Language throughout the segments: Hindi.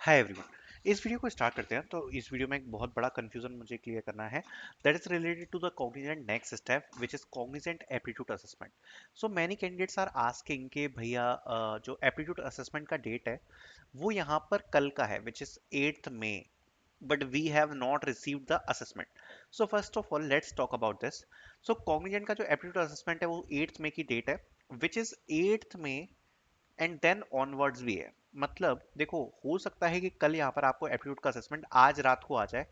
Hi everyone. इस वीडियो को स्टार्ट करते हैं। तो इस वीडियो में एक बहुत बड़ा कंफ्यूजन मुझे क्लियर करना है, that is related to the Cognizant next step which is Cognizant aptitude assessment. So many candidates are asking कि भैया जो एप्टीट्यूड असेसमेंट का डेट है वो यहाँ पर कल का है which is 8th May, but we have not received the assessment. So first of all let's talk about this. So cognizant का जो aptitude assessment है वो 8th मई की डेट है, which is 8th May and then onwards भी है। मतलब देखो, हो सकता है कि कल यहाँ पर आपको एप्टीट्यूड का असेसमेंट आज रात को आ जाए,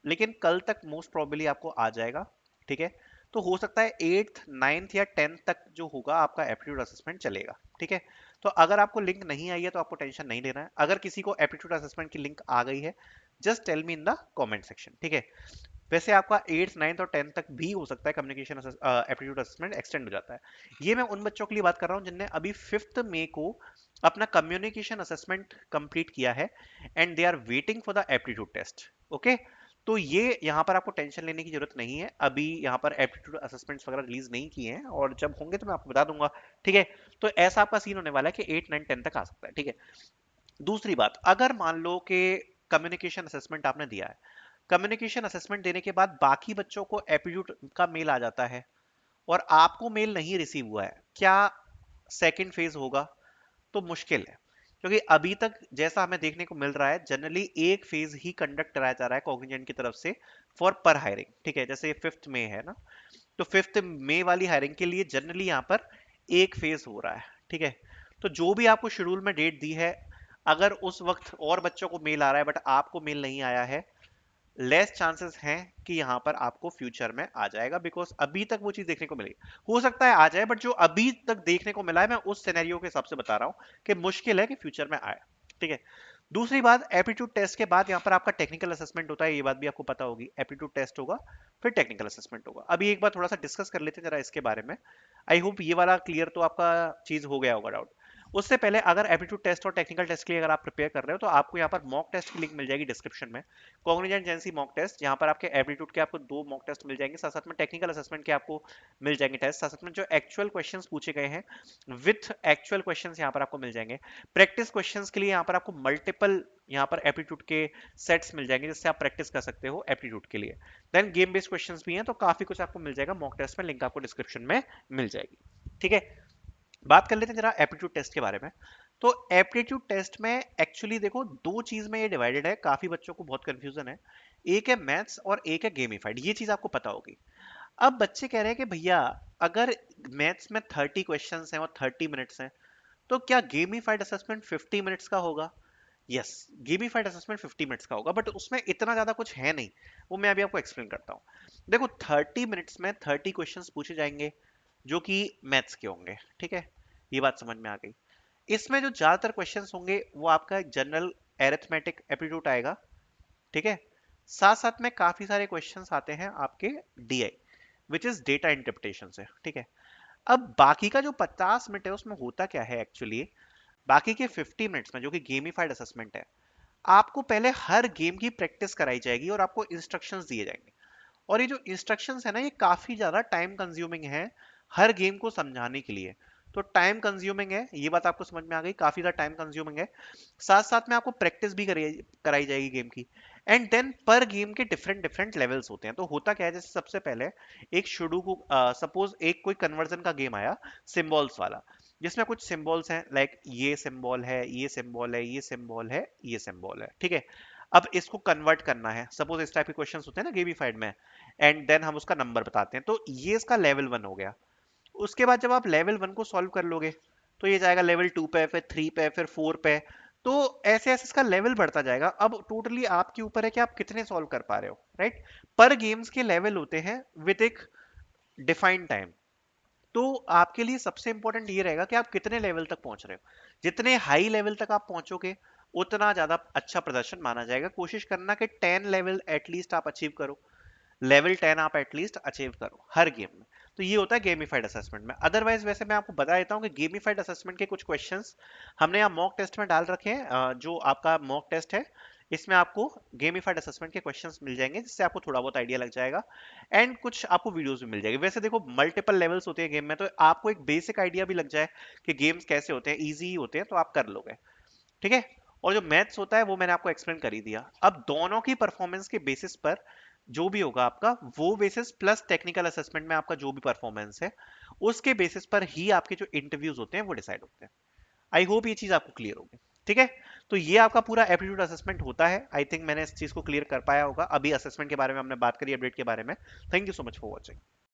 लेकिन कल तक मोस्ट प्रोबेबली आपको आ जाएगा। ठीक है, तो हो सकता है 8th 9th या 10th तक जो होगा आपका एप्टीट्यूड असेसमेंट चलेगा। ठीक है, तो अगर आपको लिंक नहीं आई है तो आपको टेंशन नहीं लेना है। अगर किसी को एप्टीट्यूड असेसमेंट की लिंक आ गई है, just tell me in the comment section. ठीक है, वैसे आपका 8th 9th और 10th तक भी हो सकता है कम्युनिकेशन एप्टीट्यूड असेसमेंट एक्सटेंड हो जाता है। ये मैं उन बच्चों के लिए बात कर रहा हूँ जिनने अभी 5th मई को अपना कम्युनिकेशन असेसमेंट कंप्लीट किया है and they are waiting for the aptitude test. Okay, तो ये यहाँ पर आपको टेंशन लेने की जरूरत नहीं है। अभी यहाँ पर एप्टीट्यूड असेसमेंट्स वगैरह रिलीज नहीं किए हैं, और जब होंगे तो मैं आपको बता दूंगा। ठीक है, तो ऐसा आपका सीन होने वाला है कि 8 9 10 तक आ सकता है। ठीक है, दूसरी बात, अगर मान लो कि कम्युनिकेशन असेसमेंट आपने दिया है, कम्युनिकेशन असेसमेंट देने के बाद बाकी बच्चों को एप्टीट्यूड का मेल आ जाता है और आपको मेल नहीं रिसीव हुआ है, क्या सेकंड फेज होगा? तो मुश्किल है, क्योंकि अभी तक जैसा हमें देखने को मिल रहा है जनरली एक फेज ही कंडक्ट कराया जा रहा है कॉग्निजेंट की तरफ से फॉर पर हायरिंग। ठीक है, जैसे 5th मई है ना, तो 5th मई वाली हायरिंग के लिए जनरली यहाँ पर एक फेज हो रहा है। ठीक है, तो जो भी आपको शेड्यूल में डेट दी है, अगर उस वक्त और बच्चों को मेल आ रहा है बट आपको मेल नहीं आया है, लेस चांसेस हैं कि यहाँ पर आपको फ्यूचर में आ जाएगा, बिकॉज अभी तक वो चीज देखने को मिली। हो सकता है आ जाए, बट जो अभी तक देखने को मिला है मैं उस सिनेरियो के हिसाब से बता रहा हूँ कि मुश्किल है कि फ्यूचर में आए। ठीक है, दूसरी बात, एप्टीट्यूड टेस्ट के बाद यहाँ पर आपका टेक्निकल असेसमेंट होता है, ये बात भी आपको पता होगी। एप्टीट्यूड टेस्ट होगा, फिर टेक्निकल असेसमेंट होगा। अभी एक बार थोड़ा सा डिस्कस कर लेते हैं जरा इसके बारे में। आई होप ये वाला क्लियर तो आपका चीज हो गया होगा डाउट। उससे पहले, अगर एप्टीट्यूड टेस्ट और टेक्निकल टेस्ट के लिए अगर आप प्रिपेयर कर रहे हो तो आपको यहाँ पर मॉक टेस्ट की लिंक मिल जाएगी डिस्क्रिप्शन में। कॉग्निजेंट जेंसी मॉक टेस्ट, यहाँ पर आपके एप्टीट्यूड के आपको 2 मॉक टेस्ट मिल जाएंगे, साथ साथ में टेक्निकल असेसमेंट के आपको मिल जाएंगे टेस्ट, साथ साथ में जो एक्चुअल क्वेश्चंस पूछे गए हैं विथ एक्चुअल क्वेश्चंस यहाँ पर आपको मिल जाएंगे। प्रैक्टिस क्वेश्चंस के लिए यहाँ पर आपको मल्टीपल यहाँ पर एप्टीट्यूड के सेट्स मिल जाएंगे जिससे आप प्रैक्टिस कर सकते हो एप्टीट्यूड के लिए। देन गेम बेस्ड क्वेश्चंस भी हैं, तो काफी कुछ आपको मिल जाएगा मॉक टेस्ट में, लिंक आपको डिस्क्रिप्शन में मिल जाएगी। ठीक है, बात कर लेते हैं जरा एप्टीट्यूड टेस्ट के बारे में। तो एप्टीट्यूड टेस्ट में एक्चुअली देखो, दो चीज में ये डिवाइडेड है, काफी बच्चों को बहुत कंफ्यूजन है। एक है मैथ्स और एक है गेमिफाइड, ये चीज आपको पता होगी। अब बच्चे कह रहे हैं कि भैया, अगर मैथ्स में 30 क्वेश्चंस हैं और 30 मिनट्स हैं, तो क्या गेमिफाइड असेसमेंट 50 मिनट्स का होगा? यस, गेमिफाइड असेसमेंट 50 मिनट्स का होगा, बट उसमें इतना ज्यादा कुछ है नहीं। वो मैं अभी आपको एक्सप्लेन करता हूँ। देखो, 30 मिनट्स में 30 क्वेश्चंस पूछे जाएंगे जो कि मैथ्स के होंगे। ठीक है, ये बात समझ में आ गई। इसमें जो ज्यादातर क्वेश्चंस होंगे वो आपका जनरल एरिथमेटिक एप्टीट्यूड आएगा। ठीक है, साथ साथ में काफी सारे क्वेश्चंस आते हैं आपके DI, which is data interpretation से। ठीक है, अब बाकी का जो 50 मिनट है उसमें होता क्या है एक्चुअली, बाकी के 50 मिनट्स में जो कि गेमिफाइड असेसमेंट है, आपको पहले हर गेम की प्रैक्टिस कराई जाएगी और आपको इंस्ट्रक्शंस दिए जाएंगे। और ये जो इंस्ट्रक्शंस है ना, ये काफी ज्यादा टाइम कंज्यूमिंग है हर गेम को समझाने के लिए। तो टाइम कंज्यूमिंग है, ये बात आपको समझ में आ गई, काफी ज्यादा टाइम कंज्यूमिंग है। साथ साथ में आपको प्रैक्टिस भी कराई जाएगी गेम की। एंड देन पर गेम के डिफरेंट डिफरेंट लेवल्स होते हैं। तो होता क्या है, जैसे सबसे पहले एक शुरू को सपोज एक कोई कन्वर्जन का गेम आया, सिंबल्स वाला, जिसमें कुछ सिंबल्स हैं, लाइक ये सिंबल है, ये सिंबल है, ये सिंबल है, ये सिंबल है। ठीक है, अब इसको कन्वर्ट करना है, सपोज इस टाइप के क्वेश्चंस होते हैं ना गेमिफाइड में, एंड देन हम उसका नंबर बताते हैं। तो ये इसका लेवल 1 हो गया। उसके बाद जब आप लेवल 1 को सॉल्व कर लोगे तो ये जाएगा लेवल 2 पे, फिर 3 पे, फिर 4 पे। तो ऐसे ऐसे इसका लेवल बढ़ता जाएगा। अब टोटली आपके ऊपर है कि आप कितने सॉल्व कर पा रहे हो, राइट। पर गेम्स के लेवल होते हैं विद एक डिफाइंड टाइम। तो आपके लिए सबसे इंपॉर्टेंट ये रहेगा कि आप कितने लेवल तक पहुंच रहे हो। जितने हाई लेवल तक आप पहुंचोगे उतना ज्यादा अच्छा प्रदर्शन माना जाएगा। कोशिश करना कि 10 लेवल एटलीस्ट आप अचीव करो, लेवल 10 आप एटलीस्ट अचीव करो हर गेम में। तो ये होता है गेमिफाइड असेसमेंट में। अदरवाइज वैसे मैं आपको बता देता हूँ कि गेमिफाइड असेसमेंट के कुछ क्वेश्चंस हमने यहाँ मॉक टेस्ट में डाल रखे हैं। जो आपका मॉक टेस्ट है, इसमें आपको गेमिफाइड असेसमेंट के क्वेश्चंस मिल जाएंगे, जिससे आपको थोड़ा बहुत आइडिया लग जाएगा। एंड कुछ आपको वीडियोस भी मिल जाएगी। वैसे देखो, मल्टीपल लेवल्स होते हैं गेम में, तो आपको एक बेसिक आइडिया भी लग जाए कि गेम्स कैसे होते हैं, ईजी होते हैं, तो आप कर लोगे। ठीक है, और जो मैथ्स होता है वो मैंने आपको एक्सप्लेन कर ही दिया। अब दोनों की परफॉर्मेंस के बेसिस पर जो भी होगा आपका, वो बेसिस प्लस टेक्निकल असेसमेंट में आपका जो भी परफॉर्मेंस है, उसके बेसिस पर ही आपके जो इंटरव्यूज होते हैं वो डिसाइड होते हैं। आई होप ये चीज आपको क्लियर होगी। ठीक है, तो ये आपका पूरा एप्टीट्यूड असेसमेंट होता है। आई थिंक मैंने इस चीज को क्लियर कर पाया होगा। अभी असेसमेंट के बारे में हमने बात करी, अपडेट के बारे में। Thank you so much for watching.